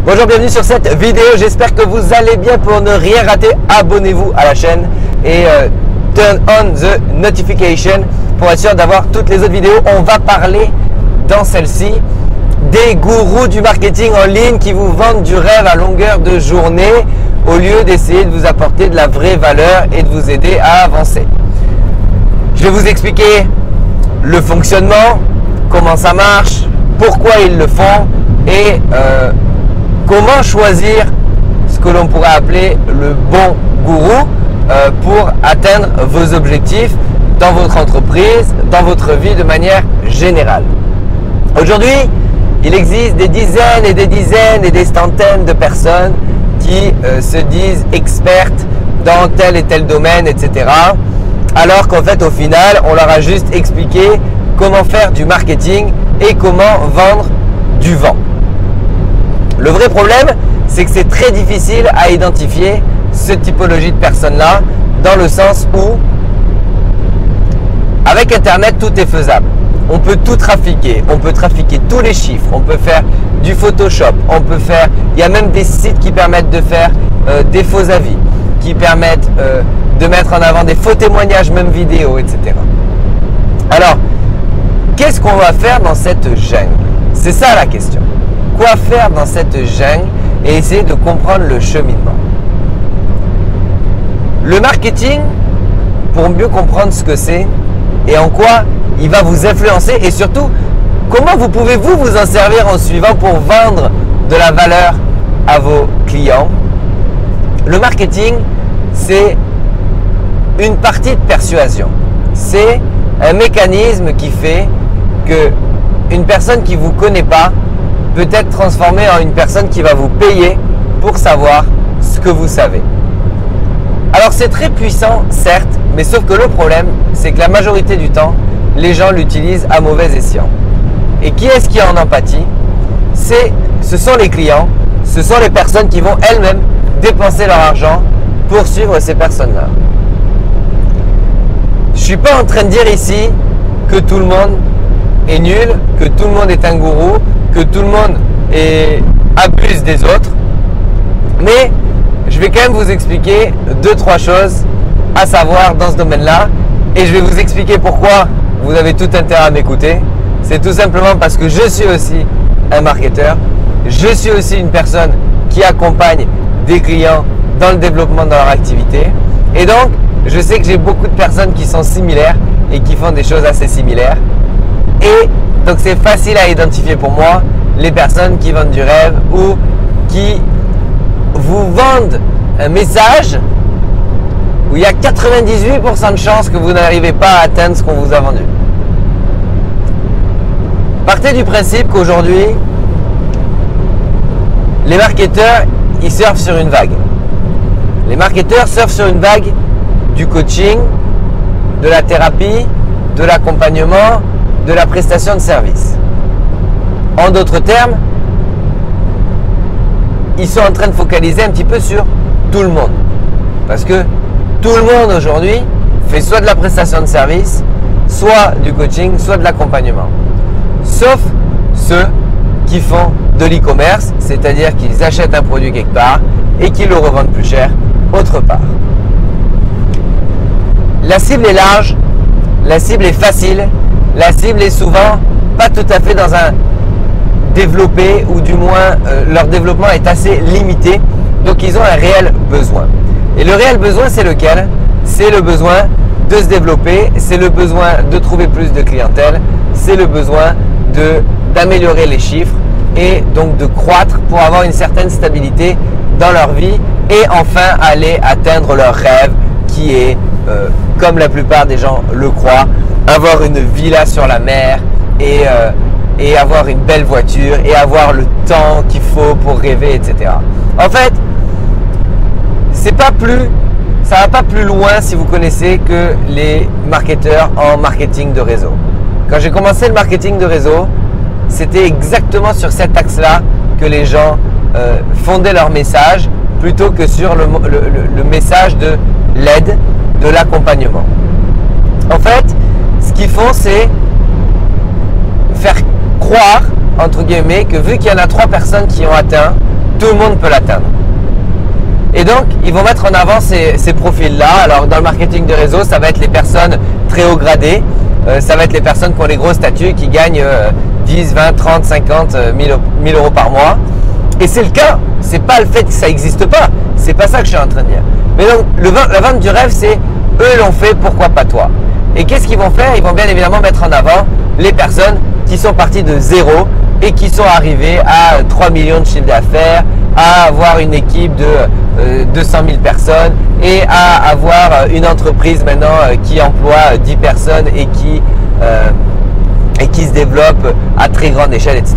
Bonjour, bienvenue sur cette vidéo. J'espère que vous allez bien. Pour ne rien rater, abonnez-vous à la chaîne et turn on the notification pour être sûr d'avoir toutes les autres vidéos. On va parler dans celle-ci des gourous du marketing en ligne qui vous vendent du rêve à longueur de journée au lieu d'essayer de vous apporter de la vraie valeur et de vous aider à avancer. Je vais vous expliquer le fonctionnement, comment ça marche, pourquoi ils le font et comment choisir ce que l'on pourrait appeler le bon gourou pour atteindre vos objectifs dans votre entreprise, dans votre vie de manière générale. Aujourd'hui, il existe des dizaines et des dizaines et des centaines de personnes qui se disent expertes dans tel et tel domaine, etc. Alors qu'en fait, au final, on leur a juste expliqué comment faire du marketing et comment vendre du vent. Le vrai problème, c'est que c'est très difficile à identifier cette typologie de personnes-là, dans le sens où, avec Internet, tout est faisable. On peut tout trafiquer, on peut trafiquer tous les chiffres, on peut faire du Photoshop, il y a même des sites qui permettent de faire des faux avis, qui permettent de mettre en avant des faux témoignages, même vidéo, etc. Alors, qu'est-ce qu'on va faire dans cette jungle? C'est ça la question. Quoi faire dans cette jungle et essayer de comprendre le cheminement? Le marketing, pour mieux comprendre ce que c'est et en quoi il va vous influencer et surtout, comment vous pouvez vous en servir en suivant pour vendre de la valeur à vos clients. Le marketing, c'est une partie de persuasion. C'est un mécanisme qui fait que une personne qui ne vous connaît pas peut être transformée en une personne qui va vous payer pour savoir ce que vous savez. Alors c'est très puissant, certes, mais sauf que le problème, c'est que la majorité du temps, les gens l'utilisent à mauvais escient. Et qui est-ce qui est en empathie? Ce sont les clients, ce sont les personnes qui vont elles-mêmes dépenser leur argent pour suivre ces personnes-là. Je ne suis pas en train de dire ici que tout le monde est nul, que tout le monde est un gourou, que tout le monde abuse des autres. Mais je vais quand même vous expliquer 2-3 choses à savoir dans ce domaine-là. Et je vais vous expliquer pourquoi vous avez tout intérêt à m'écouter. C'est tout simplement parce que je suis aussi un marketeur. Je suis aussi une personne qui accompagne des clients dans le développement de leur activité. Et donc, je sais que j'ai beaucoup de personnes qui sont similaires et qui font des choses assez similaires. Et donc, c'est facile à identifier pour moi les personnes qui vendent du rêve ou qui vous vendent un message où il y a 98% de chances que vous n'arrivez pas à atteindre ce qu'on vous a vendu. Partez du principe qu'aujourd'hui, les marketeurs, ils surfent sur une vague. Les marketeurs surfent sur une vague du coaching, de la thérapie, de l'accompagnement, de la prestation de service. En d'autres termes, ils sont en train de focaliser un petit peu sur tout le monde. Parce que tout le monde aujourd'hui fait soit de la prestation de service, soit du coaching, soit de l'accompagnement. Sauf ceux qui font de l'e-commerce, c'est-à-dire qu'ils achètent un produit quelque part et qu'ils le revendent plus cher autre part. La cible est large, la cible est facile, la cible est souvent pas tout à fait dans un développé ou du moins leur développement est assez limité. Donc ils ont un réel besoin. Et le réel besoin, c'est lequel? C'est le besoin de se développer, c'est le besoin de trouver plus de clientèle, c'est le besoin d'améliorer les chiffres et donc de croître pour avoir une certaine stabilité dans leur vie et enfin aller atteindre leur rêve qui est, comme la plupart des gens le croient, avoir une villa sur la mer et avoir une belle voiture et avoir le temps qu'il faut pour rêver, etc. En fait, ça va pas plus loin si vous connaissez que les marketeurs en marketing de réseau. Quand j'ai commencé le marketing de réseau, c'était exactement sur cet axe-là que les gens fondaient leur message plutôt que sur le message de l'aide, de l'accompagnement. En fait, ce qu'ils font, c'est faire croire, entre guillemets, que vu qu'il y en a 3 personnes qui ont atteint tout le monde peut l'atteindre. Et donc, ils vont mettre en avant ces profils-là. Alors, dans le marketing de réseau, ça va être les personnes très haut gradées. Ça va être les personnes qui ont les gros statuts, qui gagnent 10, 20, 30, 50, 1000 euros par mois. Et c'est le cas. C'est pas le fait que ça n'existe pas. C'est pas ça que je suis en train de dire. Mais donc, la vente du rêve, c'est eux l'ont fait, pourquoi pas toi? Et qu'est-ce qu'ils vont faire? Ils vont bien évidemment mettre en avant les personnes qui sont parties de zéro et qui sont arrivées à 3 millions de chiffre d'affaires, à avoir une équipe de 200 000 personnes et à avoir une entreprise maintenant qui emploie 10 personnes et qui se développe à très grande échelle, etc.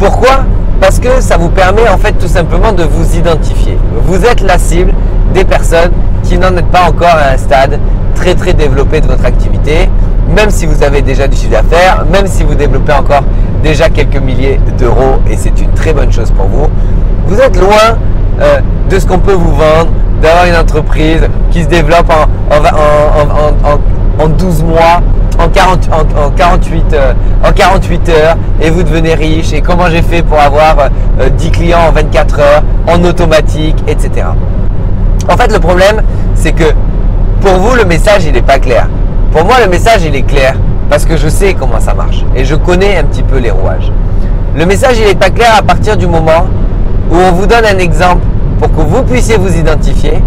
Pourquoi? Parce que ça vous permet en fait tout simplement de vous identifier. Vous êtes la cible des personnes qui n'en êtes pas encore à un stade très très développé de votre activité, même si vous avez déjà du chiffre d'affaires, même si vous développez encore déjà quelques milliers d'euros, et c'est une très bonne chose pour vous. Vous êtes loin de ce qu'on peut vous vendre, d'avoir une entreprise qui se développe en 12 mois, en 48 heures, et vous devenez riche, et comment j'ai fait pour avoir 10 clients en 24 heures, en automatique, etc. En fait, le problème, c'est que pour vous, le message, il n'est pas clair. Pour moi, le message, il est clair parce que je sais comment ça marche et je connais un petit peu les rouages. Le message, il n'est pas clair à partir du moment où on vous donne un exemple pour que vous puissiez vous identifier,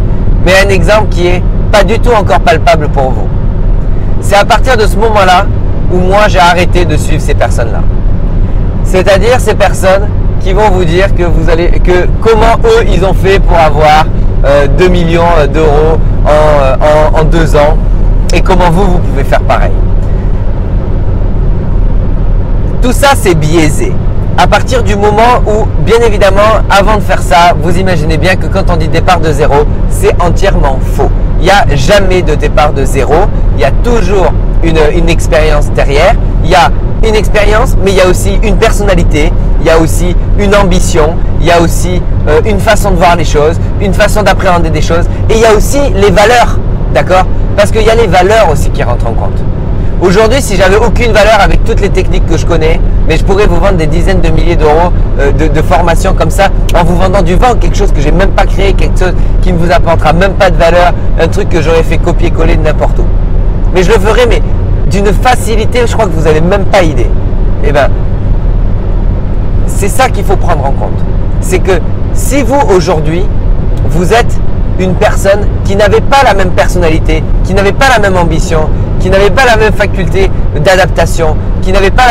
mais un exemple qui est pas du tout encore palpable pour vous. C'est à partir de ce moment-là où moi, j'ai arrêté de suivre ces personnes-là. C'est-à-dire ces personnes qui vont vous dire que comment eux, ils ont fait pour avoir 2 millions d'euros en 2 ans et comment vous pouvez faire pareil. Tout ça, c'est biaisé. À partir du moment où, bien évidemment, avant de faire ça, vous imaginez bien que quand on dit départ de zéro, c'est entièrement faux. Il n'y a jamais de départ de zéro. Il y a toujours une expérience derrière. Il y a une expérience, mais il y a aussi une personnalité, il y a aussi une ambition, il y a aussi une façon de voir les choses, une façon d'appréhender des choses, et il y a aussi les valeurs, d'accord? Parce qu'il y a les valeurs aussi qui rentrent en compte. Aujourd'hui, si j'avais aucune valeur avec toutes les techniques que je connais, mais je pourrais vous vendre des dizaines de milliers d'euros de formation comme ça, en vous vendant du vent, quelque chose que j'ai même pas créé, quelque chose qui ne vous apportera même pas de valeur, un truc que j'aurais fait copier-coller de n'importe où. Mais je le ferais, mais d'une facilité, je crois que vous n'avez même pas idée. Eh bien, c'est ça qu'il faut prendre en compte. C'est que si vous, aujourd'hui, vous êtes une personne qui n'avait pas la même personnalité, qui n'avait pas la même ambition, qui n'avait pas la même faculté d'adaptation, qui n'avait pas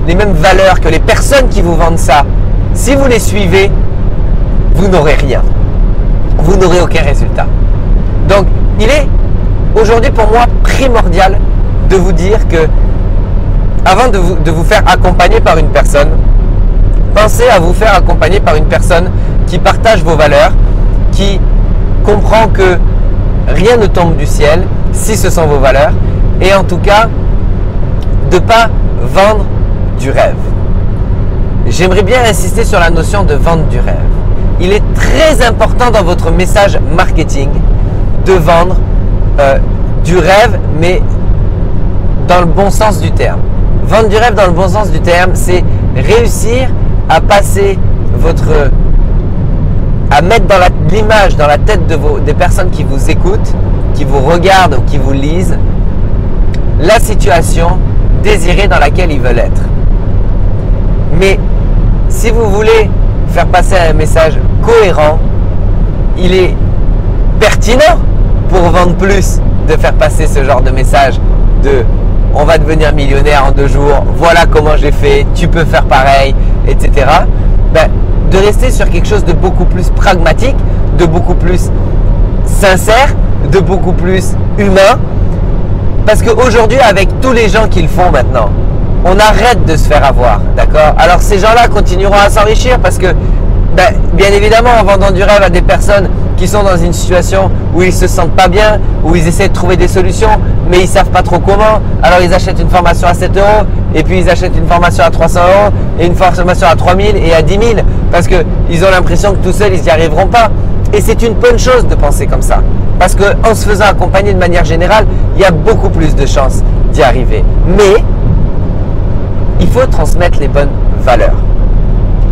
les mêmes valeurs que les personnes qui vous vendent ça, si vous les suivez, vous n'aurez rien. Vous n'aurez aucun résultat. Donc, il est aujourd'hui pour moi primordial de vous dire que avant de vous faire accompagner par une personne, pensez à vous faire accompagner par une personne qui partage vos valeurs, qui comprend que rien ne tombe du ciel si ce sont vos valeurs, et en tout cas de ne pas vendre du rêve. J'aimerais bien insister sur la notion de vendre du rêve. Il est très important dans votre message marketing de vendre du rêve, mais dans le bon sens du terme. Vendre du rêve dans le bon sens du terme, c'est réussir à passer à mettre dans l'image, dans la tête des personnes qui vous écoutent, qui vous regardent ou qui vous lisent, la situation désirée dans laquelle ils veulent être. Mais si vous voulez faire passer un message cohérent, il est pertinent pour vendre plus de faire passer ce genre de message de « on va devenir millionnaire en 2 jours, voilà comment j'ai fait, tu peux faire pareil, etc. » De rester sur quelque chose de beaucoup plus pragmatique, de beaucoup plus sincère, de beaucoup plus humain. Parce qu'aujourd'hui, avec tous les gens qui le font maintenant, on arrête de se faire avoir, d'accord? Alors ces gens-là continueront à s'enrichir parce que, bien évidemment, en vendant du rêve à des personnes qui sont dans une situation où ils se sentent pas bien, où ils essaient de trouver des solutions, mais ils savent pas trop comment. Alors ils achètent une formation à 7 €, et puis ils achètent une formation à 300 €, et une formation à 3000 et à 10 000, parce qu'ils ont l'impression que tout seuls, ils n'y arriveront pas. Et c'est une bonne chose de penser comme ça. Parce qu'en se faisant accompagner de manière générale, il y a beaucoup plus de chances d'y arriver. Mais il faut transmettre les bonnes valeurs.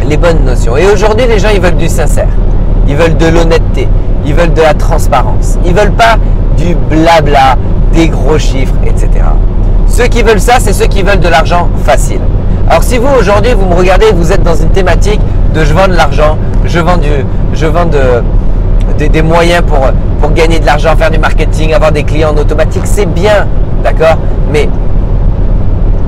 les bonnes notions. Et aujourd'hui, les gens, ils veulent du sincère. Ils veulent de l'honnêteté. Ils veulent de la transparence. Ils veulent pas du blabla, des gros chiffres, etc. Ceux qui veulent ça, c'est ceux qui veulent de l'argent facile. Alors si vous, aujourd'hui, vous me regardez, vous êtes dans une thématique de je vends de l'argent, je vends des moyens pour gagner de l'argent, faire du marketing, avoir des clients en automatique, c'est bien, d'accord? Mais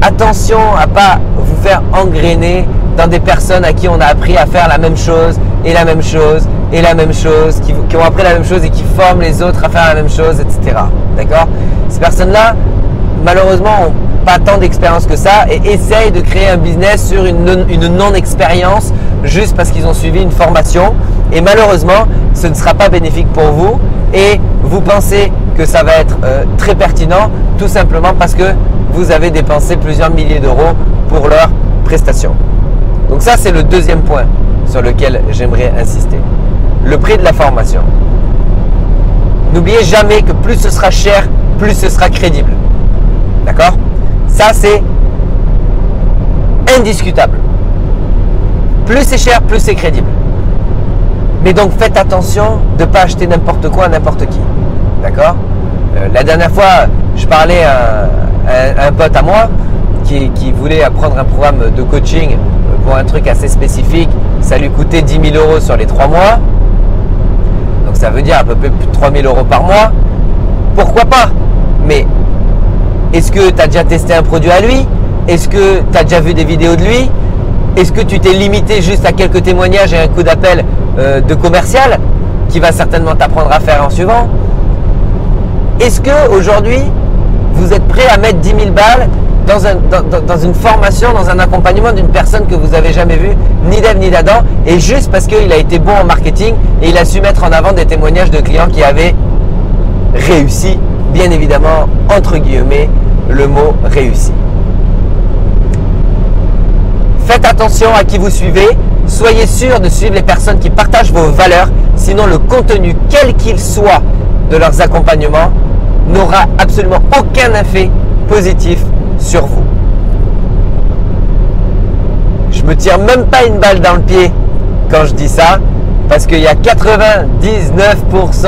attention à pas vous faire engrainer dans des personnes à qui on a appris à faire la même chose et la même chose et la même chose, qui ont appris la même chose et qui forment les autres à faire la même chose, etc. D'accord? Ces personnes-là, malheureusement, n'ont pas tant d'expérience que ça et essayent de créer un business sur une non-expérience juste parce qu'ils ont suivi une formation. Et malheureusement, ce ne sera pas bénéfique pour vous et vous pensez que ça va être très pertinent tout simplement parce que vous avez dépensé plusieurs milliers d'euros pour leur prestation. Donc ça, c'est le deuxième point sur lequel j'aimerais insister. Le prix de la formation. N'oubliez jamais que plus ce sera cher, plus ce sera crédible. D'accord? Ça, c'est indiscutable. Plus c'est cher, plus c'est crédible. Mais donc, faites attention de ne pas acheter n'importe quoi à n'importe qui. D'accord? La dernière fois, je parlais à un pote à moi qui voulait apprendre un programme de coaching pour un truc assez spécifique. Ça lui coûtait 10 000 euros sur les 3 mois. Donc, ça veut dire à peu près plus de 3 000 euros par mois. Pourquoi pas? Mais est-ce que tu as déjà testé un produit à lui? Est-ce que tu as déjà vu des vidéos de lui? Est-ce que tu t'es limité juste à quelques témoignages et un coup d'appel de commercial qui va certainement t'apprendre à faire en suivant? Est-ce qu'aujourd'hui, vous êtes prêt à mettre 10 000 balles dans une formation, dans un accompagnement d'une personne que vous n'avez jamais vue, ni d'Ève ni d'Adam, et juste parce qu'il a été bon en marketing et il a su mettre en avant des témoignages de clients qui avaient réussi, bien évidemment, entre guillemets, le mot réussi. Faites attention à qui vous suivez, soyez sûr de suivre les personnes qui partagent vos valeurs, sinon le contenu, quel qu'il soit, de leurs accompagnements n'aura absolument aucun effet positif sur vous. Je me tire même pas une balle dans le pied quand je dis ça, parce qu'il y a 99,9%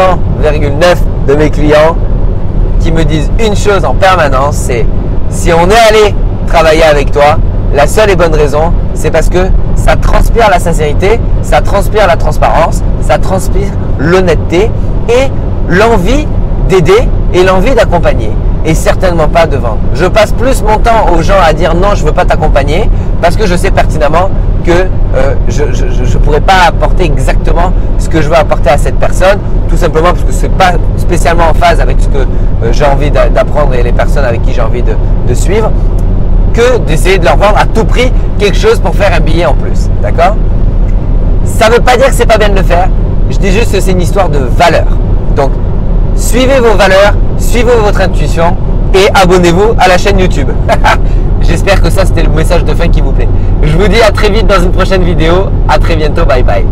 de mes clients qui me disent une chose en permanence, c'est si on est allé travailler avec toi, la seule et bonne raison, c'est parce que ça transpire la sincérité, ça transpire la transparence, ça transpire l'honnêteté et l'envie d'aider et l'envie d'accompagner et certainement pas de vendre. Je passe plus mon temps aux gens à dire non, je ne veux pas t'accompagner parce que je sais pertinemment que je ne pourrais pas apporter exactement ce que je veux apporter à cette personne, tout simplement parce que ce n'est pas spécialement en phase avec ce que j'ai envie d'apprendre et les personnes avec qui j'ai envie de suivre, que d'essayer de leur vendre à tout prix quelque chose pour faire un billet en plus. D'accord? Ça ne veut pas dire que c'est pas bien de le faire. Je dis juste que c'est une histoire de valeur. Donc, suivez vos valeurs, suivez votre intuition et abonnez-vous à la chaîne YouTube. J'espère que ça, c'était le message de fin qui vous plaît. Je vous dis à très vite dans une prochaine vidéo. À très bientôt. Bye bye.